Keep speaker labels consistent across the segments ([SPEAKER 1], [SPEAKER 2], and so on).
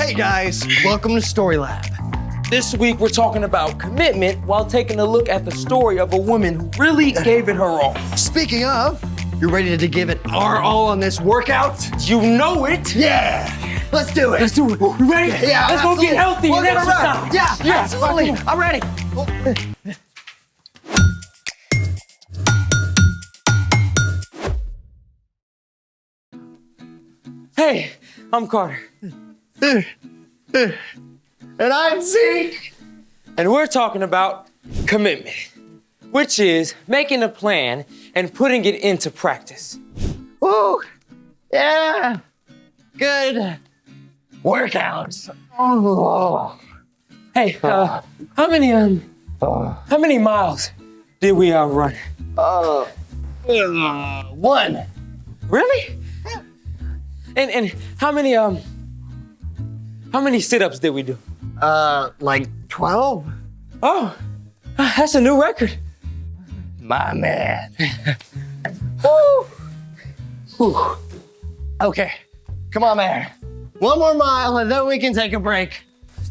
[SPEAKER 1] Hey guys, welcome to Story Lab.
[SPEAKER 2] This week we're talking about commitment while taking a look at the story of a woman who really gave it her all.
[SPEAKER 1] Speaking of, you ready to give it our all on this workout?
[SPEAKER 2] You know it.
[SPEAKER 1] Yeah, let's do it.
[SPEAKER 2] Let's do it. You ready?
[SPEAKER 1] Yeah,
[SPEAKER 2] Let's go get healthy and exercise.
[SPEAKER 1] Yeah, absolutely. I'm ready.
[SPEAKER 2] Hey, I'm Carter.
[SPEAKER 1] And I'm Zeke.
[SPEAKER 2] And we're talking about commitment, which is making a plan and putting it into practice.
[SPEAKER 1] Woo, yeah, good workouts. Oh.
[SPEAKER 2] Hey, how many miles did we run?
[SPEAKER 1] One.
[SPEAKER 2] Really? And how many sit-ups did we do?
[SPEAKER 1] Like 12?
[SPEAKER 2] Oh, that's a new record.
[SPEAKER 1] My man. Woo. Whew. Okay, come on, man. One more mile and then we can take a break.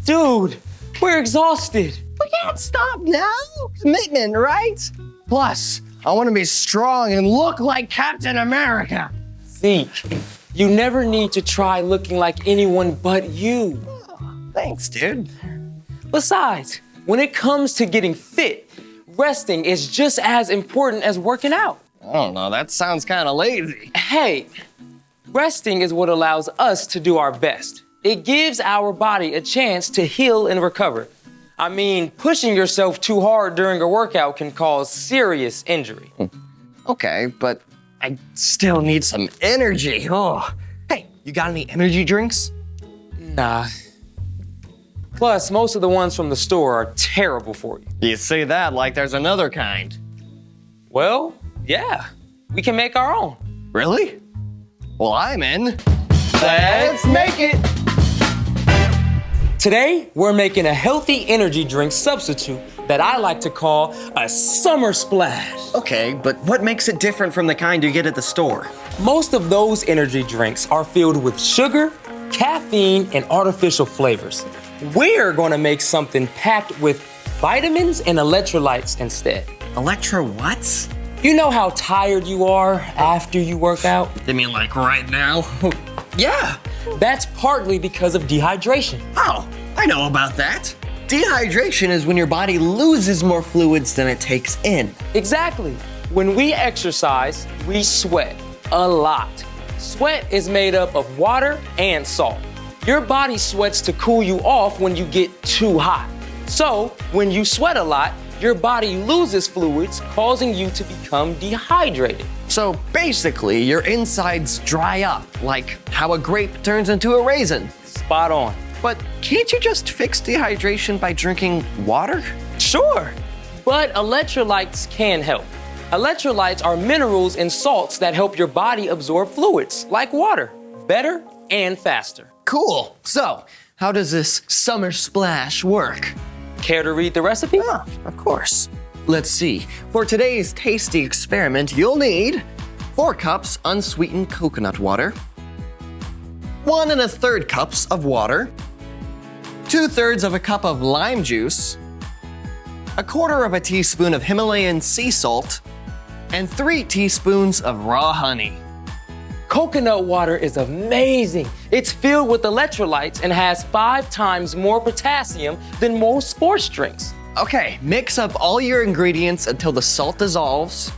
[SPEAKER 2] Dude, we're exhausted.
[SPEAKER 1] We can't stop now. Commitment, right? Plus, I want to be strong and look like Captain America.
[SPEAKER 2] Zeke, you never need to try looking like anyone but you.
[SPEAKER 1] Thanks, dude.
[SPEAKER 2] Besides, when it comes to getting fit, resting is just as important as working out.
[SPEAKER 1] I don't know, that sounds kind of lazy.
[SPEAKER 2] Hey, resting is what allows us to do our best. It gives our body a chance to heal and recover. I mean, pushing yourself too hard during a workout can cause serious injury.
[SPEAKER 1] Okay, but I still need some energy. Oh. Hey, you got any energy drinks?
[SPEAKER 2] Nah. Plus, most of the ones from the store are terrible for you.
[SPEAKER 1] You say that like there's another kind.
[SPEAKER 2] Well, yeah, we can make our own.
[SPEAKER 1] Really? Well, I'm in. Let's make it.
[SPEAKER 2] Today, we're making a healthy energy drink substitute that I like to call a summer splash.
[SPEAKER 1] Okay, but what makes it different from the kind you get at the store?
[SPEAKER 2] Most of those energy drinks are filled with sugar, caffeine, and artificial flavors. We're gonna make something packed with vitamins and electrolytes instead.
[SPEAKER 1] Electro what?
[SPEAKER 2] You know how tired you are after you work out?
[SPEAKER 1] You mean like right now?
[SPEAKER 2] Yeah, that's partly because of dehydration.
[SPEAKER 1] Oh, I know about that. Dehydration is when your body loses more fluids than it takes in.
[SPEAKER 2] Exactly. When we exercise, we sweat a lot. Sweat is made up of water and salt. Your body sweats to cool you off when you get too hot. So, when you sweat a lot, your body loses fluids, causing you to become dehydrated.
[SPEAKER 1] So basically, your insides dry up, like how a grape turns into a raisin.
[SPEAKER 2] Spot on.
[SPEAKER 1] But can't you just fix dehydration by drinking water?
[SPEAKER 2] Sure, but electrolytes can help. Electrolytes are minerals and salts that help your body absorb fluids, like water, better and faster.
[SPEAKER 1] Cool. So, how does this summer splash work?
[SPEAKER 2] Care to read the recipe?
[SPEAKER 1] Ah, of course. Let's see. For today's tasty experiment, you'll need 4 cups unsweetened coconut water, 1 1/3 cups of water, 2/3 of a cup of lime juice, 1/4 of a teaspoon of Himalayan sea salt, and 3 teaspoons of raw honey.
[SPEAKER 2] Coconut water is amazing. It's filled with electrolytes and has 5 times more potassium than most sports drinks.
[SPEAKER 1] Okay, mix up all your ingredients until the salt dissolves.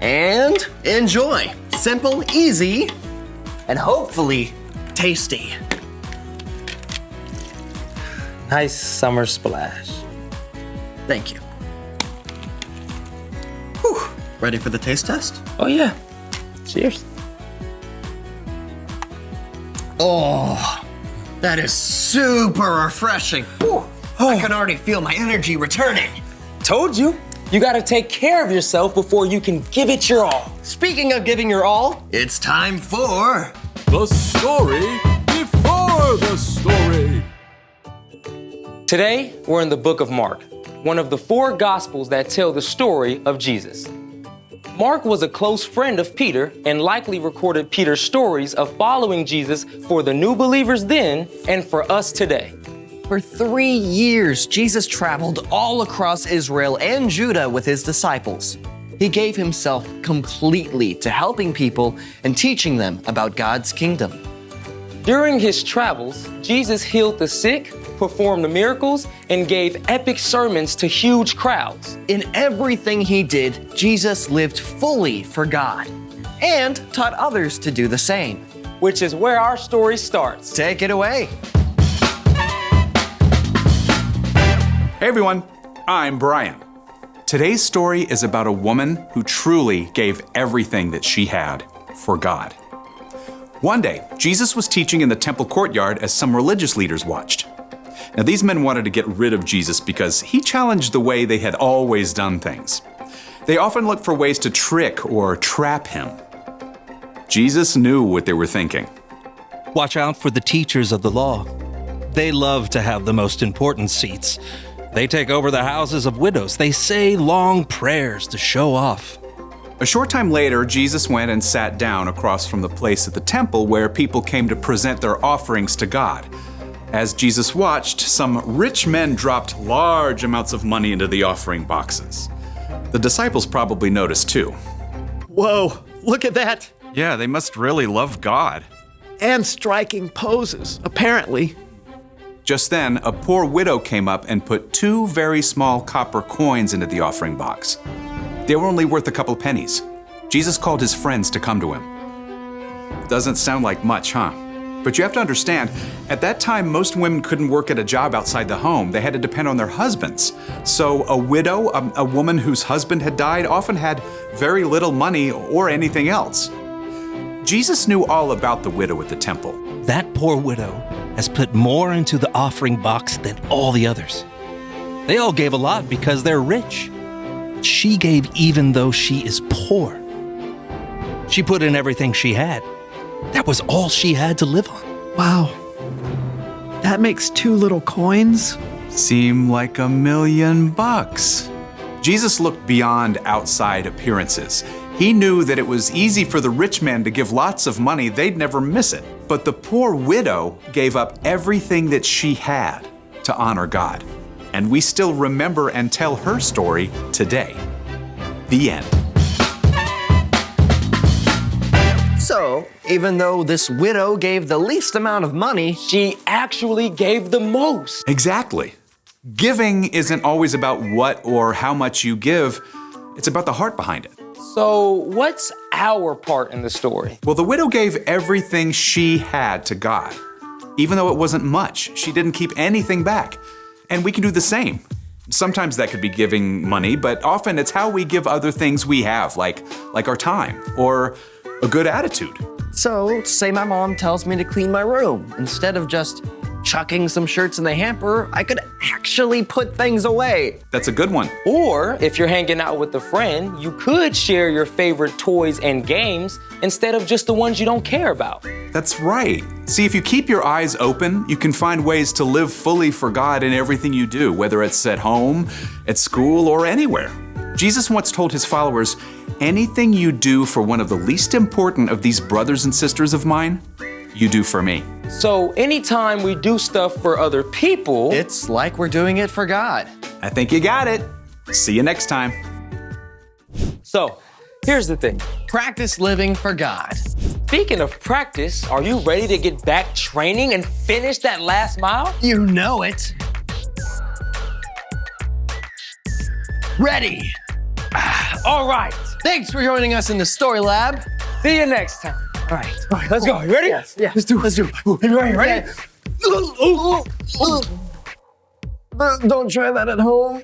[SPEAKER 1] And enjoy. Simple, easy, and hopefully tasty.
[SPEAKER 2] Nice summer splash.
[SPEAKER 1] Thank you. Whew. Ready for the taste test?
[SPEAKER 2] Oh yeah. Cheers.
[SPEAKER 1] Oh, that is super refreshing. Whew. I can already feel my energy returning.
[SPEAKER 2] Told you. You gotta take care of yourself before you can give it your all.
[SPEAKER 1] Speaking of giving your all, it's time for
[SPEAKER 3] The story before the story.
[SPEAKER 2] Today, we're in the book of Mark, one of the 4 gospels that tell the story of Jesus. Mark was a close friend of Peter and likely recorded Peter's stories of following Jesus for the new believers then and for us today.
[SPEAKER 1] For 3 years, Jesus traveled all across Israel and Judah with his disciples. He gave himself completely to helping people and teaching them about God's kingdom.
[SPEAKER 2] During his travels, Jesus healed the sick, performed miracles, and gave epic sermons to huge crowds.
[SPEAKER 1] In everything he did, Jesus lived fully for God and taught others to do the same.
[SPEAKER 2] Which is where our story starts.
[SPEAKER 1] Take it away.
[SPEAKER 4] Hey everyone, I'm Brian. Today's story is about a woman who truly gave everything that she had for God. One day, Jesus was teaching in the temple courtyard as some religious leaders watched. Now, these men wanted to get rid of Jesus because he challenged the way they had always done things. They often looked for ways to trick or trap him. Jesus knew what they were thinking.
[SPEAKER 5] Watch out for the teachers of the law. They love to have the most important seats. They take over the houses of widows. They say long prayers to show off.
[SPEAKER 4] A short time later, Jesus went and sat down across from the place at the temple where people came to present their offerings to God. As Jesus watched, some rich men dropped large amounts of money into the offering boxes. The disciples probably noticed too.
[SPEAKER 6] Whoa, look at that.
[SPEAKER 4] Yeah, they must really love God.
[SPEAKER 6] And striking poses, apparently.
[SPEAKER 4] Just then, a poor widow came up and put 2 very small copper coins into the offering box. They were only worth a couple pennies. Jesus called his friends to come to him. Doesn't sound like much, huh? But you have to understand, at that time, most women couldn't work at a job outside the home. They had to depend on their husbands. So a widow, a woman whose husband had died, often had very little money or anything else. Jesus knew all about the widow at the temple.
[SPEAKER 5] That poor widow has put more into the offering box than all the others. They all gave a lot because they're rich. She gave even though she is poor. She put in everything she had. That was all she had to live on.
[SPEAKER 6] Wow. That makes 2 little coins.
[SPEAKER 4] Seem like $1 million. Jesus looked beyond outside appearances. He knew that it was easy for the rich men to give lots of money, they'd never miss it. But the poor widow gave up everything that she had to honor God. And we still remember and tell her story today. The end.
[SPEAKER 1] So, even though this widow gave the least amount of money,
[SPEAKER 2] She actually gave the most.
[SPEAKER 4] Exactly. Giving isn't always about what or how much you give. It's about the heart behind it.
[SPEAKER 2] So, what's our part in the story?
[SPEAKER 4] Well, the widow gave everything she had to God. Even though it wasn't much, she didn't keep anything back. And we can do the same. Sometimes that could be giving money, but often it's how we give other things we have, like our time or a good attitude.
[SPEAKER 1] so say my mom tells me to clean my room. Instead of just chucking some shirts in the hamper, I could actually put things away.
[SPEAKER 4] That's a good one.
[SPEAKER 2] Or if you're hanging out with a friend, you could share your favorite toys and games instead of just the ones you don't care about.
[SPEAKER 4] That's right. See, if you keep your eyes open, you can find ways to live fully for God in everything you do, whether it's at home, at school, or anywhere. Jesus once told his followers, anything you do for one of the least important of these brothers and sisters of mine, you do for me.
[SPEAKER 2] So anytime we do stuff for other people,
[SPEAKER 1] It's like we're doing it for God.
[SPEAKER 4] I think you got it. See you next time.
[SPEAKER 2] So here's the thing.
[SPEAKER 1] Practice living for God.
[SPEAKER 2] Speaking of practice, are you ready to get back training and finish that last mile?
[SPEAKER 1] You know it. Ready.
[SPEAKER 2] All right.
[SPEAKER 1] Thanks for joining us in the Story Lab.
[SPEAKER 2] See you next time.
[SPEAKER 1] All right.
[SPEAKER 2] All right, let's go. You ready?
[SPEAKER 1] Yes. Yeah. Let's do it.
[SPEAKER 2] Ready?
[SPEAKER 1] Don't try that at home.